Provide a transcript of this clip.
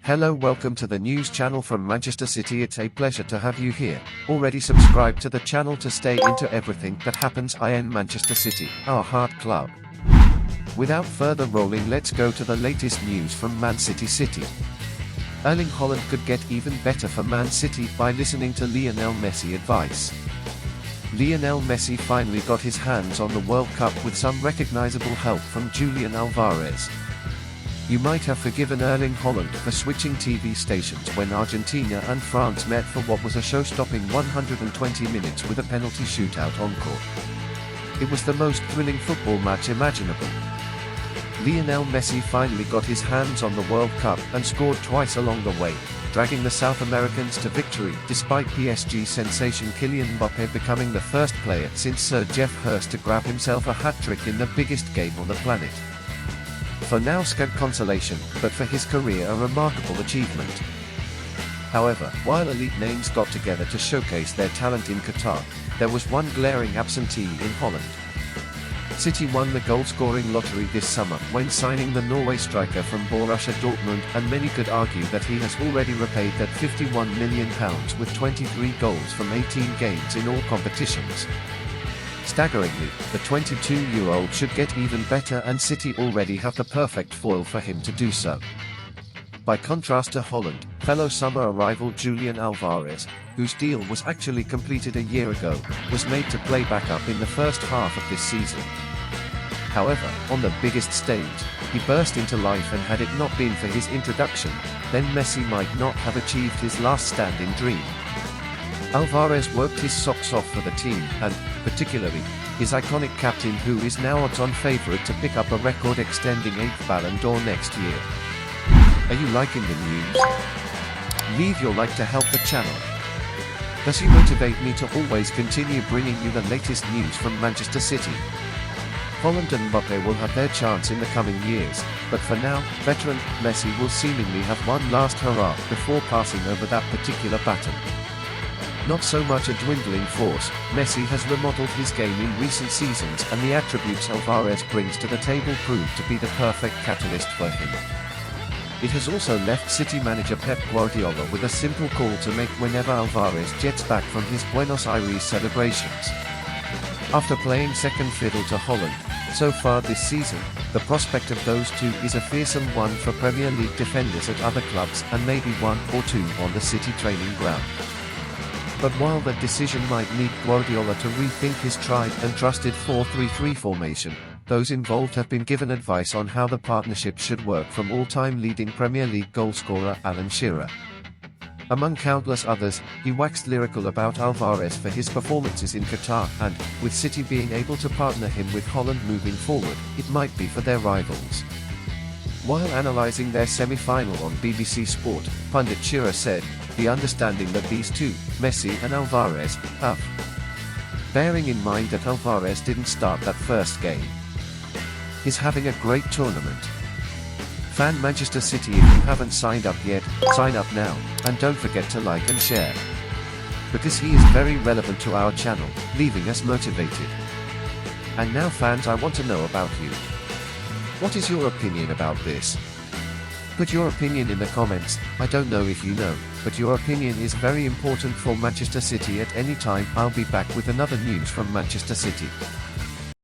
Hello, welcome to the news channel from Manchester City. It's a pleasure to have you here. Already subscribe to the channel to stay into everything that happens in Manchester City, our heart club. Without further rolling, let's go to the latest news from Man City. Erling Haaland could get even better for Man City by listening to Lionel Messi advice. Lionel Messi finally got his hands on the World Cup with some recognizable help from Julian Alvarez. You might have forgiven Erling Haaland for switching TV stations when Argentina and France met for what was a show-stopping 120 minutes with a penalty shootout on court. It was the most thrilling football match imaginable. Lionel Messi finally got his hands on the World Cup and scored twice along the way, dragging the South Americans to victory despite PSG sensation Kylian Mbappé becoming the first player since Sir Geoff Hurst to grab himself a hat-trick in the biggest game on the planet. For now, scant consolation, but for his career a remarkable achievement. However, while elite names got together to showcase their talent in Qatar, there was one glaring absentee in Holland. City won the goal-scoring lottery this summer when signing the Norway striker from Borussia Dortmund, and many could argue that he has already repaid that £51 million with 23 goals from 18 games in all competitions. Staggeringly, the 22-year-old should get even better, and City already have the perfect foil for him to do so. By contrast to Haaland, fellow summer arrival Julian Alvarez, whose deal was actually completed a year ago, was made to play backup in the first half of this season. However, on the biggest stage, he burst into life, and had it not been for his introduction, then Messi might not have achieved his last standing dream. Alvarez worked his socks off for the team, and, particularly, his iconic captain, who is now odds-on favourite to pick up a record-extending 8th Ballon d'Or next year. Are you liking the news? Leave your like to help the channel. Does he motivate me to always continue bringing you the latest news from Manchester City? Haaland and Mbappé will have their chance in the coming years, but for now, veteran Messi will seemingly have one last hurrah before passing over that particular baton. Not so much a dwindling force, Messi has remodeled his game in recent seasons, and the attributes Alvarez brings to the table prove to be the perfect catalyst for him. It has also left City manager Pep Guardiola with a simple call to make whenever Alvarez jets back from his Buenos Aires celebrations. After playing second fiddle to Haaland so far this season, the prospect of those two is a fearsome one for Premier League defenders at other clubs, and maybe one or two on the City training ground. But while that decision might need Guardiola to rethink his tried and trusted 4-3-3 formation, those involved have been given advice on how the partnership should work from all-time leading Premier League goalscorer Alan Shearer. Among countless others, he waxed lyrical about Alvarez for his performances in Qatar, and, with City being able to partner him with Haaland moving forward, it might be for their rivals. While analysing their semi-final on BBC Sport, pundit Shearer said, "The understanding that these two, Messi and Alvarez, have." Bearing in mind that Alvarez didn't start that first game. He's having a great tournament. Fan Manchester City, if you haven't signed up yet, sign up now, and don't forget to like and share. Because he is very relevant to our channel, leaving us motivated. And now fans, I want to know about you. What is your opinion about this? Put your opinion in the comments. I don't know if you know, but your opinion is very important for Manchester City at any time. I'll be back with another news from Manchester City.